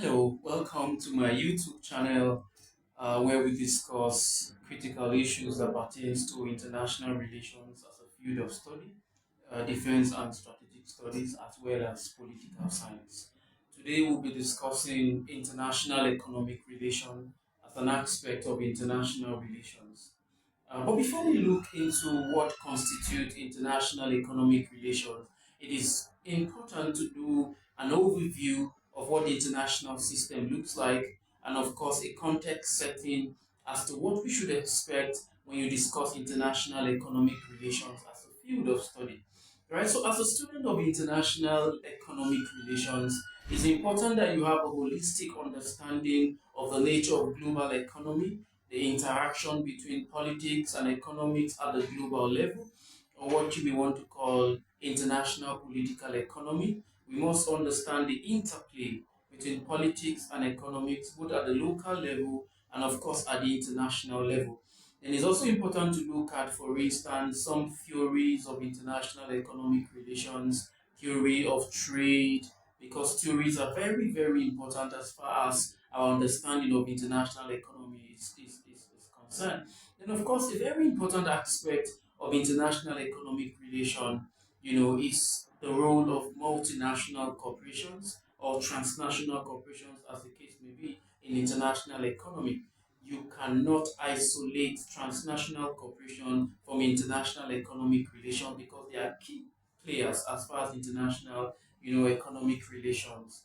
Hello, welcome to my YouTube channel where we discuss critical issues that pertains to international relations as a field of study, defense and strategic studies, as well as political science. Today we'll be discussing international economic relation as an aspect of international relations. But before we look into what constitutes international economic relations, it is important to do an overview of what the international system looks like, and of course, a context setting as to what we should expect when you discuss international economic relations as a field of study. Right, so as a student of international economic relations, it's important that you have a holistic understanding of the nature of global economy, the interaction between politics and economics at the global level, or what you may want to call international political economy. We must understand the interplay between politics and economics, both at the local level and, of course, at the international level. And it's also important to look at, for instance, some theories of international economic relations, theory of trade, because theories are very, very important as far as our understanding of international economy is concerned. Then, of course, a very important aspect of international economic relation, is the role of multinational corporations or transnational corporations, as the case may be, in international economy. You cannot isolate transnational cooperation from international economic relations because they are key players as far as international, economic relations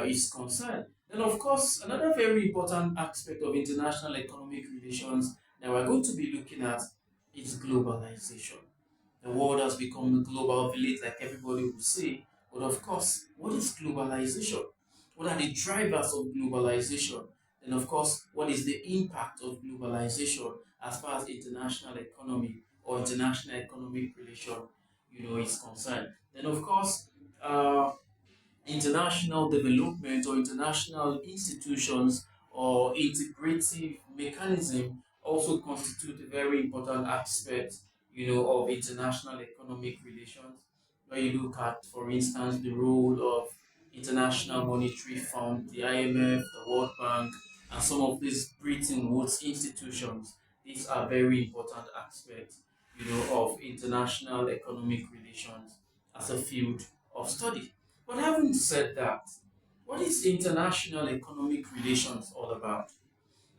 is concerned. Then, of course, another very important aspect of international economic relations that we're going to be looking at is globalization. The world has become a global village, like everybody will say. But of course, what is globalization? What are the drivers of globalization? And of course, what is the impact of globalization as far as international economy or international economic relation, is concerned? Then, of course, international development or international institutions or integrative mechanism also constitute a very important aspect, of international economic relations. Where you look at, for instance, the role of International Monetary Fund, the IMF, the World Bank, and some of these Bretton Woods institutions. These are very important aspects, of international economic relations as a field of study. But having said that, what is international economic relations all about?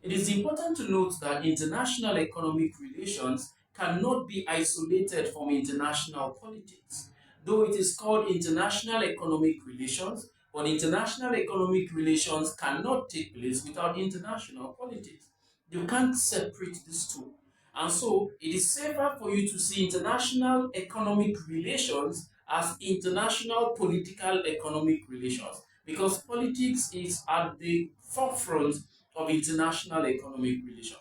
It is important to note that international economic relations cannot be isolated from international politics. Though it is called international economic relations, but international economic relations cannot take place without international politics. You can't separate these two. And so it is safer for you to see international economic relations as international political economic relations because politics is at the forefront of international economic relations.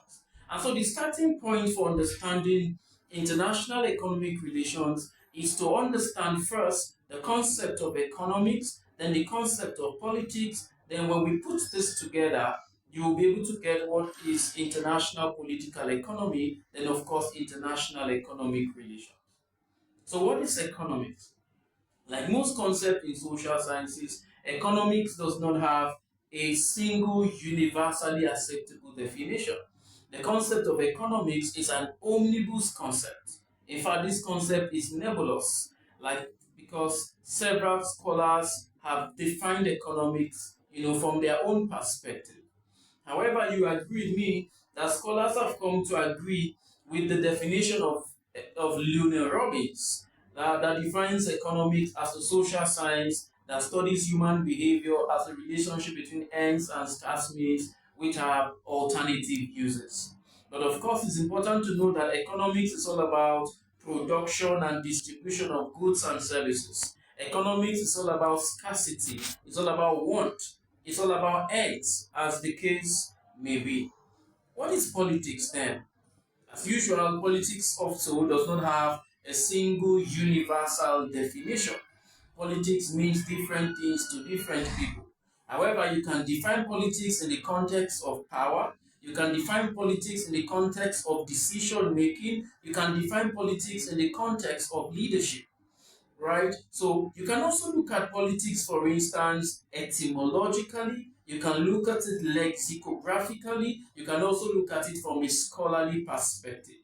And so the starting point for understanding international economic relations is to understand first the concept of economics, then the concept of politics. Then when we put this together, you will be able to get what is international political economy, then of course international economic relations. So what is economics? Like most concepts in social sciences, economics does not have a single universally acceptable definition. The concept of economics is an omnibus concept. In fact, this concept is nebulous, like because several scholars have defined economics, from their own perspective. However, you agree with me that scholars have come to agree with the definition of Lionel Robbins that defines economics as a social science that studies human behavior as a relationship between ends and scarce means which have alternative uses. But of course, it's important to know that economics is all about production and distribution of goods and services. Economics is all about scarcity, it's all about want, it's all about ends, as the case may be. What is politics then? As usual, politics also does not have a single universal definition. Politics means different things to different people. However, you can define politics in the context of power. You can define politics in the context of decision making. You can define politics in the context of leadership, right? So you can also look at politics, for instance, etymologically. You can look at it lexicographically. You can also look at it from a scholarly perspective.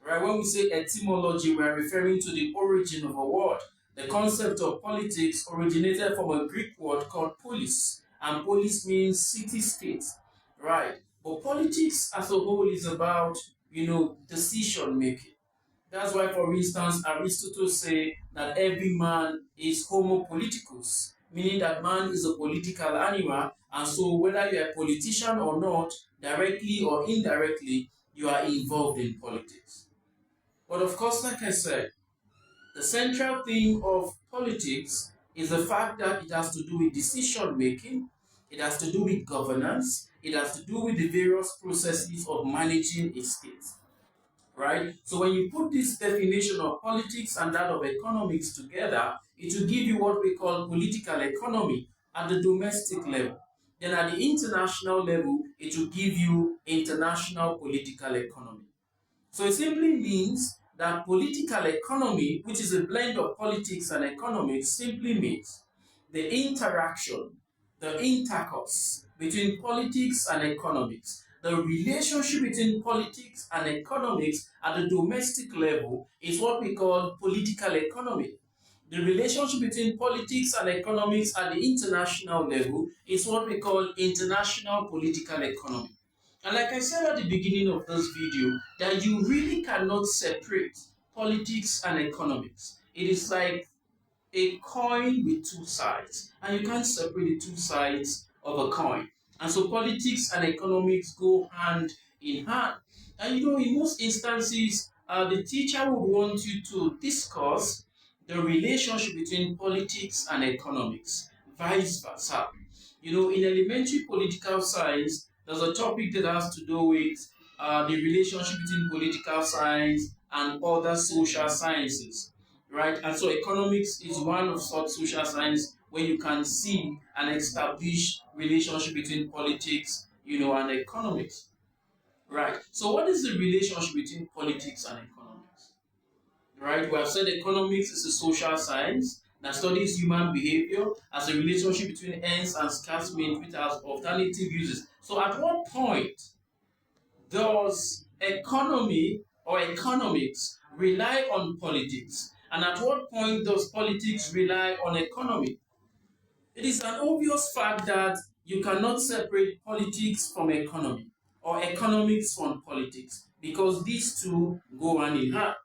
Right? When we say etymology, we are referring to the origin of a word. The concept of politics originated from a Greek word called polis, and polis means city-state, right? But politics as a whole is about, decision making. That's why, for instance, Aristotle say that every man is homo politicus, meaning that man is a political animal, and so whether you're a politician or not, directly or indirectly, you are involved in politics. But of course, like I said, the central theme of politics is the fact that it has to do with decision making, it has to do with governance, it has to do with the various processes of managing a state. Right? So when you put this definition of politics and that of economics together, it will give you what we call political economy at the domestic level. Then at the international level, it will give you international political economy. So it simply means that political economy, which is a blend of politics and economics, simply means the interaction, the intercourse between politics and economics. The relationship between politics and economics at the domestic level is what we call political economy. The relationship between politics and economics at the international level is what we call international political economy. And like I said at the beginning of this video, that you really cannot separate politics and economics. It is like a coin with two sides, and you can't separate the two sides of a coin. And so politics and economics go hand in hand. And in most instances, the teacher would want you to discuss the relationship between politics and economics, vice versa. In elementary political science, there's a topic that has to do with the relationship between political science and other social sciences, right? And so economics is one of such social science where you can see and establish relationship between politics, and economics, right? So what is the relationship between politics and economics, right? We have said economics is a social science that studies human behavior as a relationship between ends and scarce means which has alternative uses. So at what point does economy or economics rely on politics? And at what point does politics rely on economy? It is an obvious fact that you cannot separate politics from economy or economics from politics because these two go hand in hand.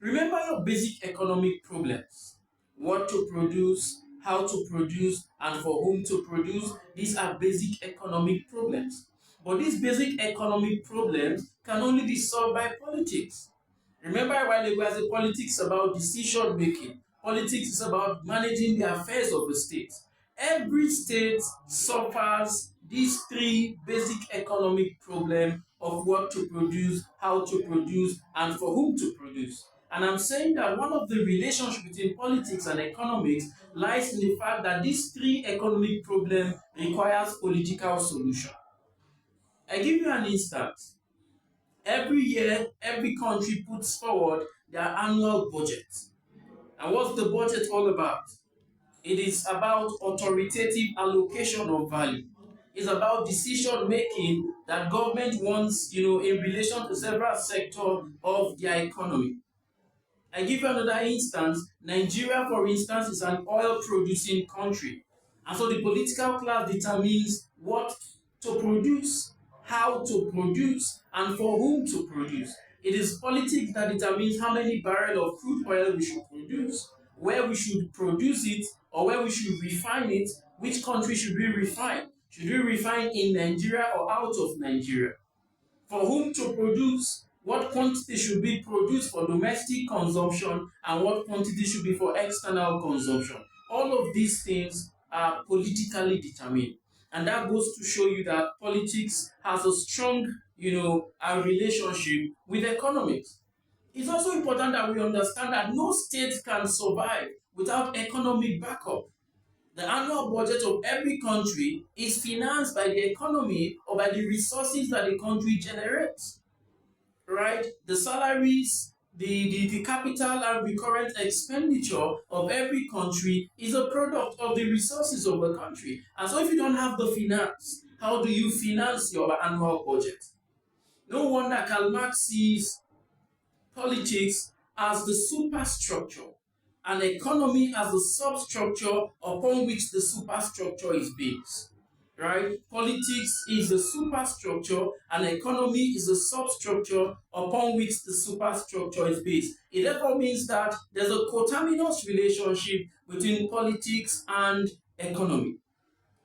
Remember your basic economic problems: what to produce, how to produce, and for whom to produce. These are basic economic problems. But these basic economic problems can only be solved by politics. Remember a while ago, I said politics about decision making. Politics is about managing the affairs of the state. Every state suffers these three basic economic problems of what to produce, how to produce, and for whom to produce. And I'm saying that one of the relationships between politics and economics lies in the fact that these three economic problems requires political solution. I give you an instance. Every year, every country puts forward their annual budget. And what's the budget all about? It is about authoritative allocation of value. It's about decision making that government wants, in relation to several sectors of their economy. I give you another instance. Nigeria, for instance, is an oil producing country. And so the political class determines what to produce, how to produce, and for whom to produce. It is politics that determines how many barrels of crude oil we should produce, where we should produce it, or where we should refine it, which country should we refine. Should we refine in Nigeria or out of Nigeria? For whom to produce, what quantity should be produced for domestic consumption, and what quantity should be for external consumption. All of these things are politically determined. And that goes to show you that politics has a strong, a relationship with economics. It's also important that we understand that no state can survive without economic backup. The annual budget of every country is financed by the economy or by the resources that the country generates. Right? The salaries, the capital and recurrent expenditure of every country is a product of the resources of the country. And so if you don't have the finance, how do you finance your annual budget? No wonder Karl Marx sees politics as the superstructure and economy as the substructure upon which the superstructure is based. Right? Politics is the superstructure and economy is the substructure upon which the superstructure is based. It therefore means that there's a coterminous relationship between politics and economy.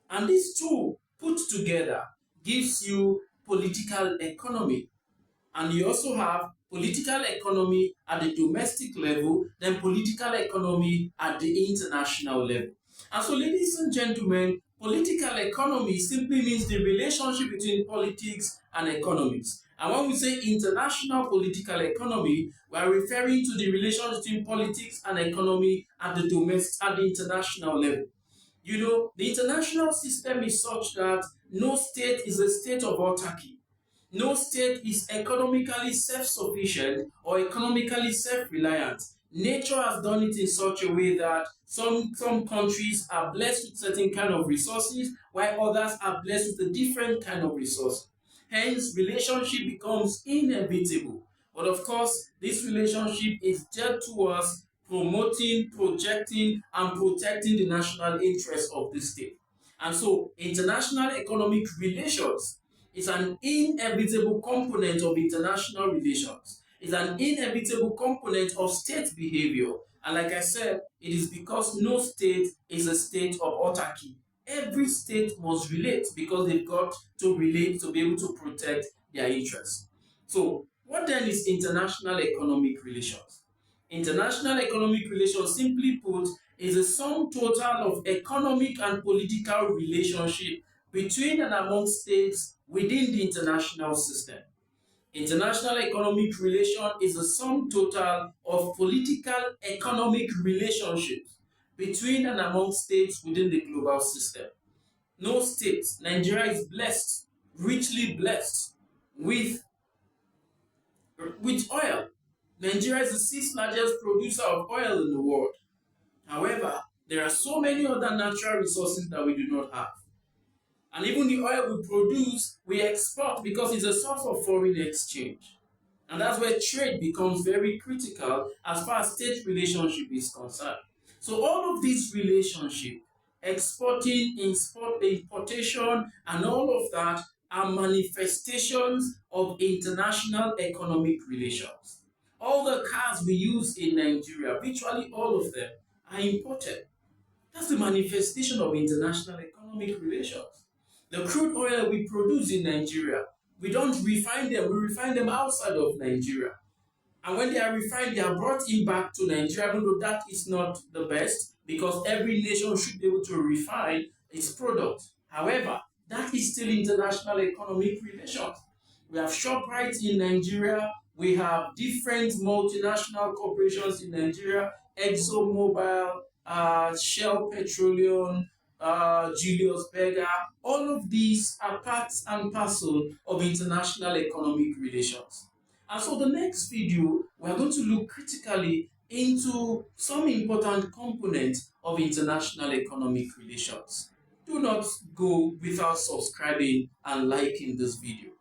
And these two put together gives you political economy. And you also have political economy at the domestic level, then political economy at the international level. And so, ladies and gentlemen, political economy simply means the relationship between politics and economics. And when we say international political economy, we are referring to the relationship between politics and economy at the international level. You know, the international system is such that no state is a state of autarky. No state is economically self-sufficient or economically self-reliant. Nature has done it in such a way that some countries are blessed with certain kind of resources, while others are blessed with a different kind of resource. Hence, relationship becomes inevitable. But of course, this relationship is geared towards promoting, projecting, and protecting the national interest of the state. And so, international economic relations is an inevitable component of international relations. It's an inevitable component of state behavior. And like I said, it is because no state is a state of autarky. Every state must relate because they've got to relate to be able to protect their interests. So, what then is international economic relations? International economic relations, simply put, is a sum total of economic and political relationship between and among states within the international system. International economic relation is the sum total of political economic relationships between and among states within the global system. No state, Nigeria is blessed, richly blessed with oil. Nigeria is the sixth largest producer of oil in the world. However, there are so many other natural resources that we do not have. And even the oil we produce, we export because it's a source of foreign exchange. And that's where trade becomes very critical as far as state relationship is concerned. So all of these relationships, exporting, importation, and all of that are manifestations of international economic relations. All the cars we use in Nigeria, virtually all of them, are imported. That's the manifestation of international economic relations. The crude oil we produce in Nigeria, we don't refine them, we refine them outside of Nigeria. And when they are refined, they are brought in back to Nigeria, even though that is not the best, because every nation should be able to refine its product. However, that is still international economic relations. We have ShopRite in Nigeria, we have different multinational corporations in Nigeria, ExxonMobil, Shell Petroleum, Julius Berger. All of these are parts and parcel of international economic relations. And so the next video, we are going to look critically into some important components of international economic relations. Do not go without subscribing and liking this video.